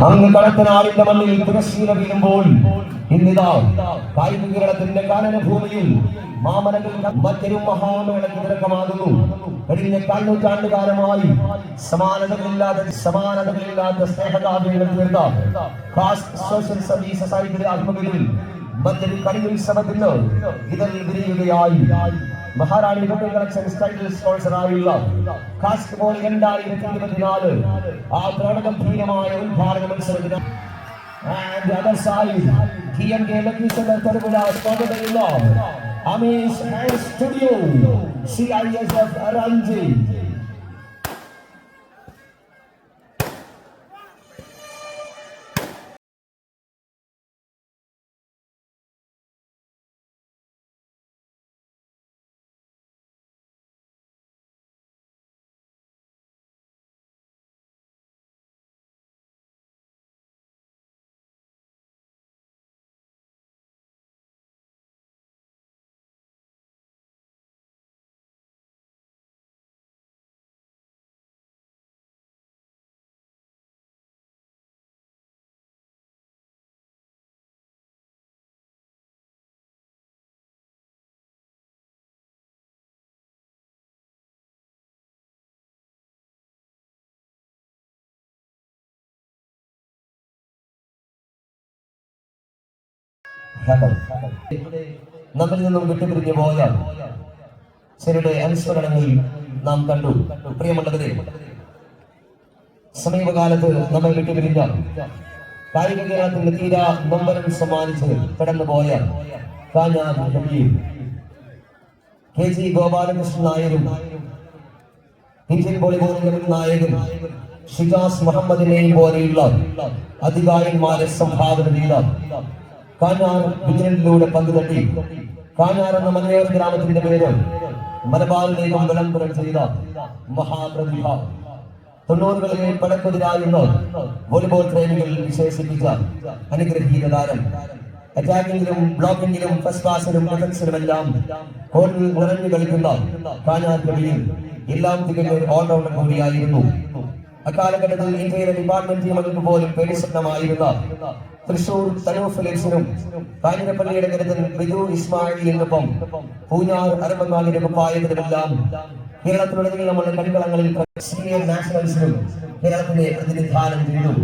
അങ്ങ് കളത്തിനാളിന്റെ മണ്ണിൽ തിരശ്ശീല വീഴുമ്പോൾ ഇന്നിതാ കായിക കേരളത്തിന്റെ കാനനഭൂമിയിൽ മാമലകൾ മറ്റൊരു മഹാമേളയ്ക്ക് തിരക്കമാകുന്നു. കഴിഞ്ഞ കാൽനൂറ്റാണ്ടുകാലമായി സമാനതകളില്ലാത്ത സ്നേഹകാവ്യങ്ങൾ തീർത്ത സോഷ്യൽ സർവീസ് സൊസൈറ്റിയുടെ ആത്മകഥയിൽ മറ്റൊരു കളിയുത്സവത്തിന് ഇതിൽ വിരിയുകയായി. മഹാറാണി ഹോട്ടൽ കളക്ഷൻസ് ടൈറ്റിൽ സ്പോൺസറായുള്ള കാസ്റ്റ് ബോൾ 2024 ആ പ്രകടനഗംഭീരമായ ഉദ്ഘാടന മത്സരത്തിന് and the other side TMK Lucky Center Tarvula sponsored by Amish Hair Studio CISF Ranji. നമ്മിൽ നിന്നും വിട്ടുപിരിഞ്ഞു പോയ ചിലരുടെ അനുസ്മരണങ്ങൾ നാം കണ്ടു. പ്രിയമുള്ളവരെ, സമീപകാലത്ത് നമ്മെ വിട്ടുപിരിഞ്ഞ കായിക കേരളത്തിന്റെ തീരാ നൊമ്പരം സമ്മാനിച്ച് കടന്നുപോയ കാഞ്ഞാർ KG ഗോപാലകൃഷ്ണൻ നായരും ഇന്ത്യൻ വോളിബോളിന്റെ മുൻ നായകൻ ഷിജാസ് മുഹമ്മദിനെയും പോലെയുള്ള അതികായന്മാരെ സംഭാവന ചെയ്ത കാഞ്ഞാർ വിജയനിലൂടെ പന്തുതട്ടി കാഞ്ഞാർ എന്ന മലയോര ഗ്രാമത്തിന്റെ പേര് മലബാറിലേക്കും വിളംബരം ചെയ്ത മഹാപ്രതിഭ, 90കളിലെ പടക്കുതിരായുന്ന വോളിബോൾ പ്രേമികൾ വിശേഷിപ്പിച്ച അനുഗ്രഹീത താരം, അറ്റാക്കിങ്ങിലും ബ്ലോക്കിങ്ങിലും ഫസ്റ്റ് പാസിലും ഡിഫൻസിലുമെല്ലാം കോർട്ടിൽ നിറഞ്ഞു കളിക്കുന്ന കാഞ്ഞാർ കവിയിൽ എല്ലാം തികഞ്ഞ ഒരു ഓൾറൗണ്ടർ കൂടിയായിരുന്നു. അക്കാലഘട്ടത്തിൽ ഇന്ത്യയിലെ ഡിപ്പാർട്ട്മെന്റ് ടീമുകൾക്ക് പോലും പേടിസ്വപ്നമായിരുന്ന തൃശൂർ തനു ഫിലിപ്സിനും കാഞ്ഞിരപ്പള്ളിയുടെ കരുതൽ ബിജു ഇസ്മായിലിനൊപ്പം പൂഞ്ഞാർ അരമങ്ങാടിന്റെ കുപ്പായത്തിലുമെല്ലാം കേരളത്തിലുടനീളമുള്ള കളിക്കളങ്ങളിൽ സീനിയർ നാഷണൽസിനും കേരളത്തിന്റെ പ്രതിനിധാനം ചെയ്തു.